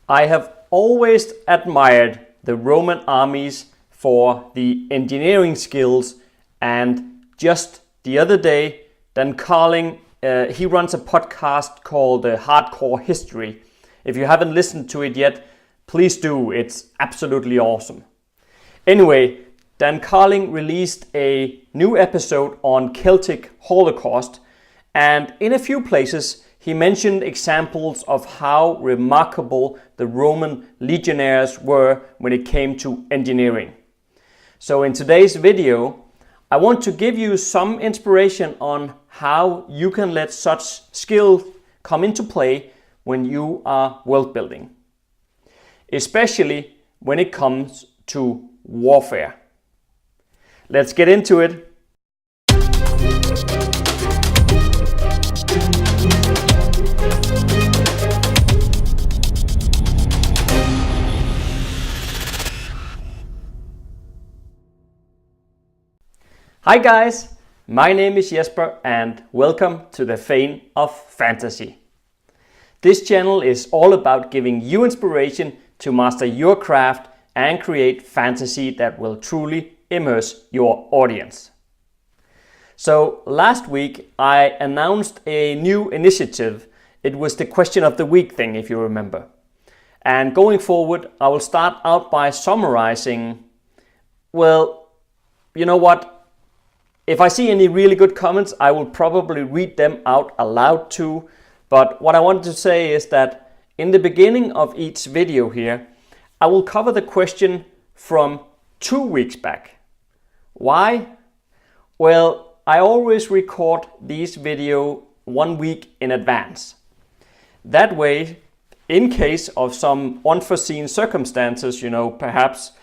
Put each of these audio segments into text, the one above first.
I have always admired the Roman armies for the engineering skills, and just the other day, Dan Carling, he runs a podcast called Hardcore History. If you haven't listened to it yet, please do. It's absolutely awesome. Anyway, Dan Carling released a new episode on Celtic Holocaust, and in a few places he mentioned examples of how remarkable the Roman legionaries were when it came to engineering. So in today's video, I want to give you some inspiration on how you can let such skills come into play when you are world building, especially when it comes to warfare. Let's get into it. Hi guys, my name is Jesper and welcome to the Fane of Fantasy. This channel is all about giving you inspiration to master your craft and create fantasy that will truly immerse your audience. So last week I announced a new initiative. It was the question of the week thing, if you remember. And going forward, I will start out by summarizing, well, you know what? If I see any really good comments, I will probably read them out aloud too. But what I wanted to say is that in the beginning of each video here, I will cover the question from 2 weeks back. Why? Well, I always record these videos 1 week in advance. That way, in case of some unforeseen circumstances, perhaps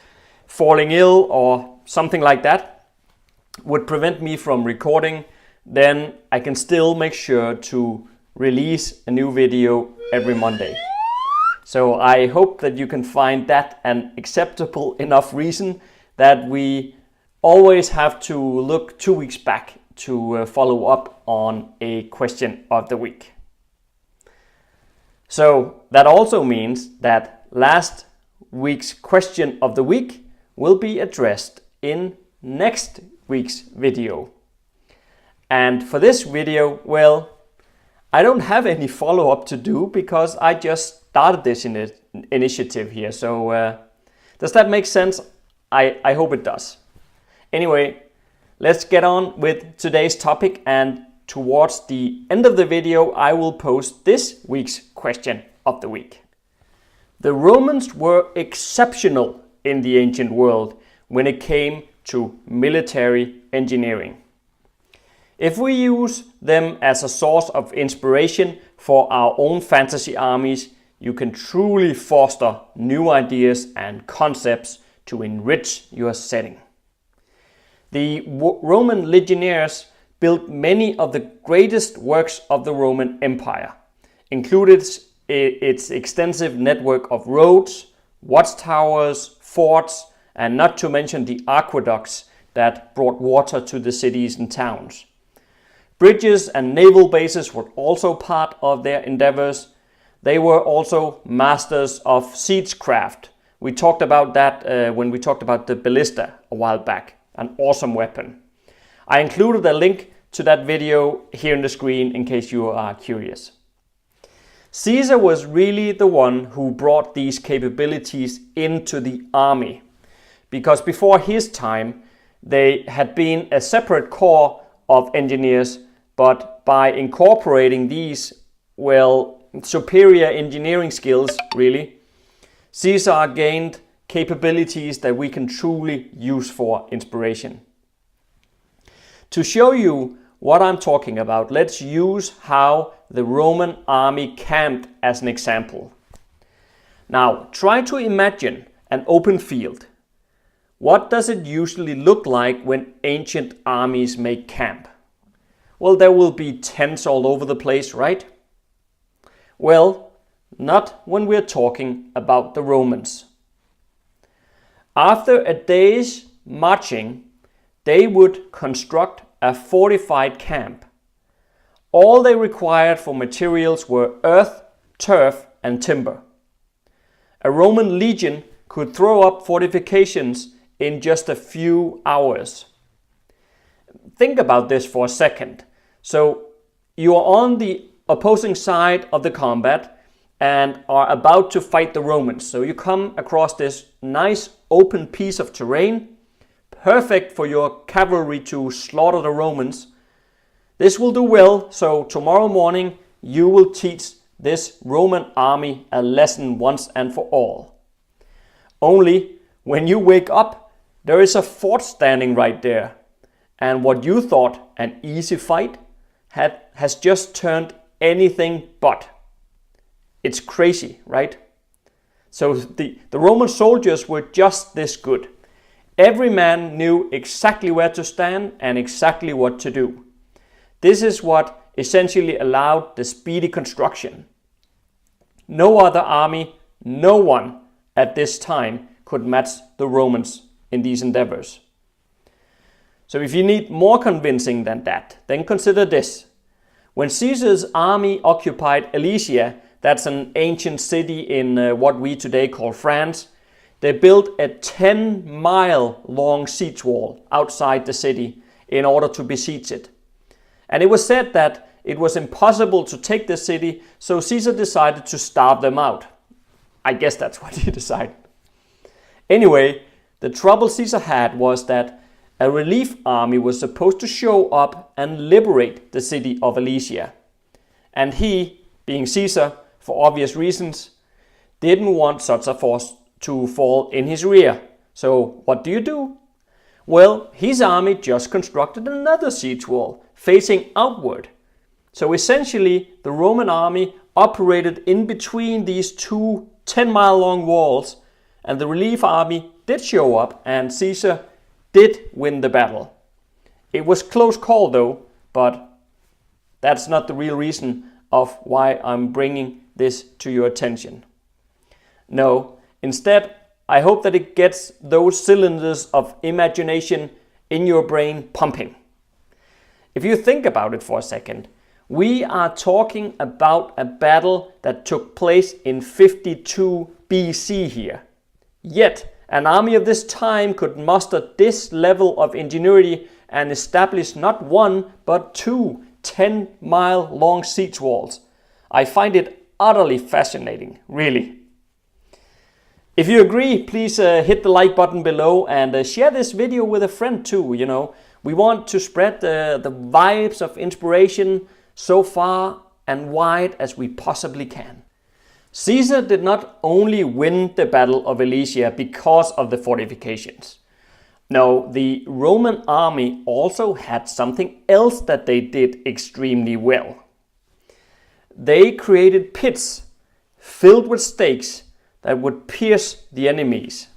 falling ill or something like that, would prevent me from recording, then I can still make sure to release a new video every Monday. So I hope that you can find that an acceptable enough reason that we always have to look 2 weeks back to follow up on a question of the week. So that also means that last week's question of the week will be addressed in next week's video. And for this video, well, I don't have any follow-up to do because I just started this initiative here. So does that make sense? I hope it does. Anyway, let's get on with today's topic, and towards the end of the video I will post this week's question of the week. The Romans were exceptional in the ancient world when it came to military engineering. If we use them as a source of inspiration for our own fantasy armies, you can truly foster new ideas and concepts to enrich your setting. The Roman legionaries built many of the greatest works of the Roman Empire, including its extensive network of roads, watchtowers, forts, and not to mention the aqueducts that brought water to the cities and towns. Bridges and naval bases were also part of their endeavors. They were also masters of siegecraft. We talked about that when we talked about the ballista a while back, an awesome weapon. I included a link to that video here on the screen in case you are curious. Caesar was really the one who brought these capabilities into the army, because before his time, they had been a separate corps of engineers, but by incorporating these, superior engineering skills, really, Caesar gained capabilities that we can truly use for inspiration. To show you what I'm talking about, let's use how the Roman army camped as an example. Now, try to imagine an open field. What does it usually look like when ancient armies make camp? Well, there will be tents all over the place, right? Well, not when we're talking about the Romans. After a day's marching, they would construct a fortified camp. All they required for materials were earth, turf, and timber. a Roman legion could throw up fortifications in just a few hours. Think about this for a second. So you are on the opposing side of the combat and are about to fight the Romans. So you come across this nice open piece of terrain, perfect for your cavalry to slaughter the Romans. This will do well, so tomorrow morning you will teach this Roman army a lesson once and for all. Only when you wake up, there is a fort standing right there, and what you thought an easy fight has just turned anything but. It's crazy, right? So the Roman soldiers were just this good. Every man knew exactly where to stand and exactly what to do. This is what essentially allowed the speedy construction. No other army, no one at this time could match the Romans in these endeavors. So if you need more convincing than that, then consider this. When Caesar's army occupied Alesia, that's an ancient city in what we today call France, they built a 10-mile long siege wall outside the city in order to besiege it. And it was said that it was impossible to take the city, so Caesar decided to starve them out. I guess that's what he decided. Anyway, the trouble Caesar had was that a relief army was supposed to show up and liberate the city of Alesia. And he, being Caesar, for obvious reasons, didn't want such a force to fall in his rear. So what do? Well, his army just constructed another siege wall facing outward. So essentially, the Roman army operated in between these two 10-mile long walls, and the relief army did show up, and Caesar did win the battle. It was close call though, but that's not the real reason of why I'm bringing this to your attention. No, instead, I hope that it gets those cylinders of imagination in your brain pumping. If you think about it for a second, we are talking about a battle that took place in 52 BC here. Yet, an army of this time could muster this level of ingenuity and establish not one, but two 10-mile long siege walls. I find it utterly fascinating, really. If you agree, please hit the like button below and share this video with a friend too. We want to spread the vibes of inspiration so far and wide as we possibly can. Caesar did not only win the Battle of Alesia because of the fortifications. No, the Roman army also had something else that they did extremely well. They created pits filled with stakes that would pierce the enemies.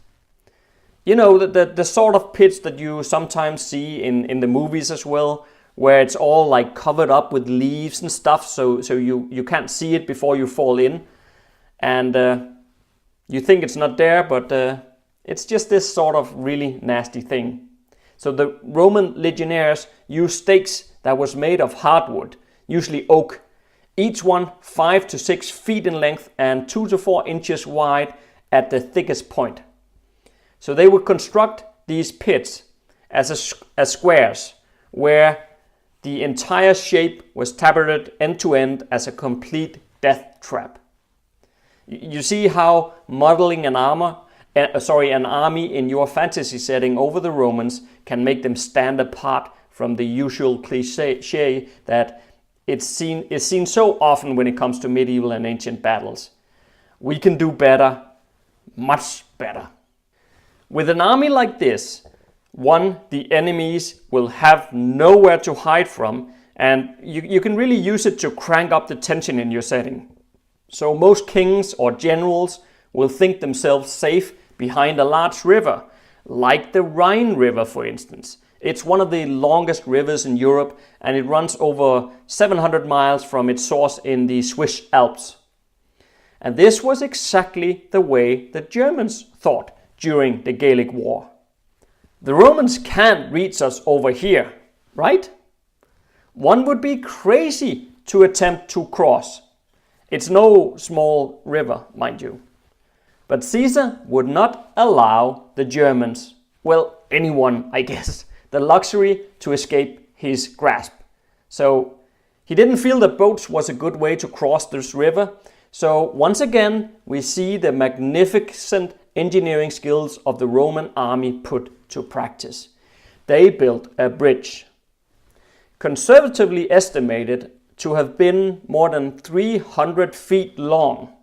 The sort of pits that you sometimes see in the movies as well, where it's all like covered up with leaves and stuff, so you can't see it before you fall in. And you think it's not there, but it's just this sort of really nasty thing. So the Roman legionaries used stakes that was made of hardwood, usually oak, each one 5 to 6 feet in length and 2 to 4 inches wide at the thickest point. So they would construct these pits as squares, where the entire shape was tapered end to end as a complete death trap. You see how modeling an army in your fantasy setting over the Romans can make them stand apart from the usual cliché that is seen so often when it comes to medieval and ancient battles. We can do better, much better. With an army like this, the enemies will have nowhere to hide from, and you can really use it to crank up the tension in your setting. So most kings or generals will think themselves safe behind a large river, like the Rhine River, for instance. It's one of the longest rivers in Europe, and it runs over 700 miles from its source in the Swiss Alps. And this was exactly the way the Germans thought during the Gallic War. The Romans can't reach us over here, right? One would be crazy to attempt to cross. It's no small river, mind you. But Caesar would not allow the Germans, well, anyone, I guess, the luxury to escape his grasp. So he didn't feel that boats was a good way to cross this river. So once again, we see the magnificent engineering skills of the Roman army put to practice. They built a bridge, conservatively estimated to have been more than 300 feet long.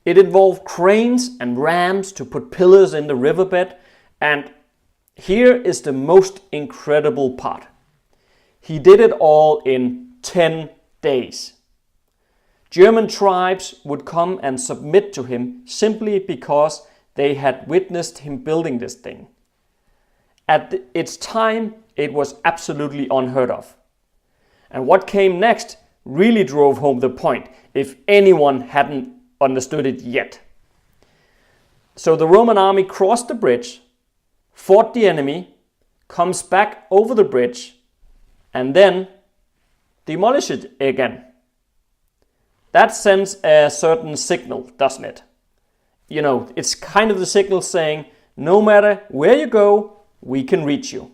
It involved cranes and rams to put pillars in the riverbed, and here is the most incredible part. He did it all in 10 days. German tribes would come and submit to him simply because they had witnessed him building this thing. At its time, it was absolutely unheard of. And what came next really drove home the point, if anyone hadn't understood it yet. So the Roman army crossed the bridge, fought the enemy, comes back over the bridge, and then demolished it again. That sends a certain signal, doesn't it? You know, it's kind of the signal saying, no matter where you go, we can reach you.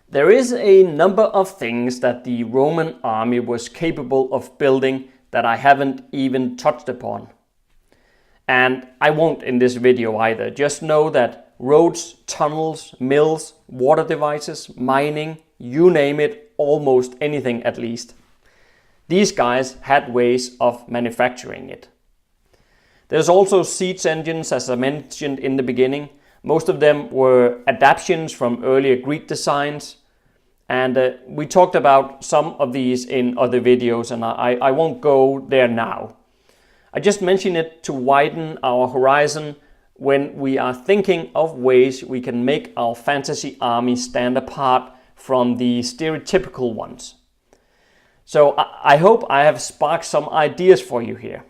There is a number of things that the Roman army was capable of building that I haven't even touched upon. And I won't in this video either. Just know that roads, tunnels, mills, water devices, mining, you name it, almost anything at least. These guys had ways of manufacturing it. There's also siege engines, as I mentioned in the beginning. Most of them were adaptations from earlier Greek designs. And we talked about some of these in other videos, and I won't go there now. I just mention it to widen our horizon when we are thinking of ways we can make our fantasy army stand apart from the stereotypical ones. So I hope I have sparked some ideas for you here.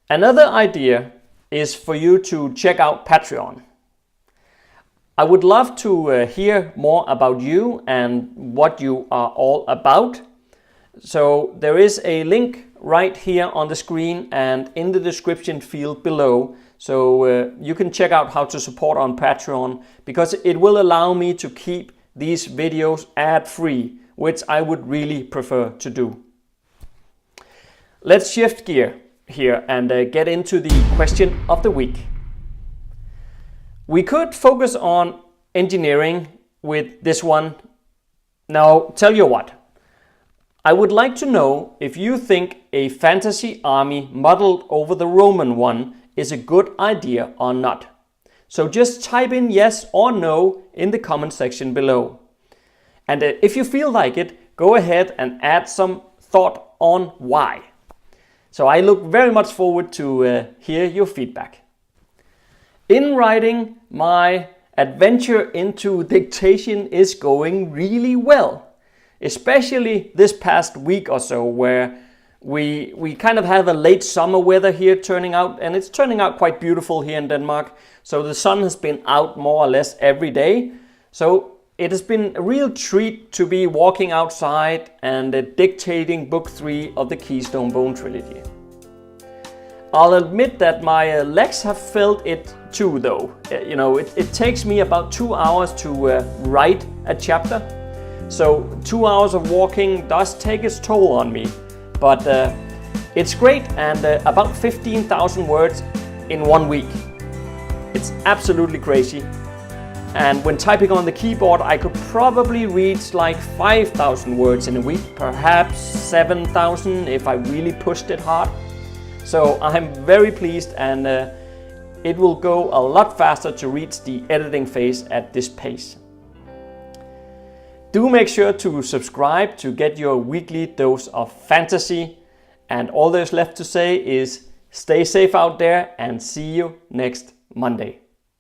Another idea is for you to check out Patreon. I would love to hear more about you and what you are all about. So there is a link right here on the screen and in the description field below. So you can check out how to support on Patreon, because it will allow me to keep these videos ad-free, which I would really prefer to do. Let's shift gear here and get into the question of the week. We could focus on engineering with this one. Now, tell you what, I would like to know if you think a fantasy army modeled over the Roman one is a good idea or not. So just type in yes or no in the comment section below. And if you feel like it, go ahead and add some thought on why. So I look very much forward to hear your feedback. In writing, my adventure into dictation is going really well, especially this past week or so, where we kind of have a late summer weather here turning out, and it's turning out quite beautiful here in Denmark. So the sun has been out more or less every day. So it has been a real treat to be walking outside and dictating book 3 of the Keystone Bone Trilogy. I'll admit that my legs have felt it too, though. You know, it takes me about 2 hours to write a chapter. So 2 hours of walking does take its toll on me. But it's great, and about 15,000 words in 1 week. It's absolutely crazy. And when typing on the keyboard, I could probably reach like 5,000 words in a week, perhaps 7,000 if I really pushed it hard. So I'm very pleased, and it will go a lot faster to reach the editing phase at this pace. Do make sure to subscribe to get your weekly dose of fantasy. And all there's left to say is stay safe out there, and see you next Monday.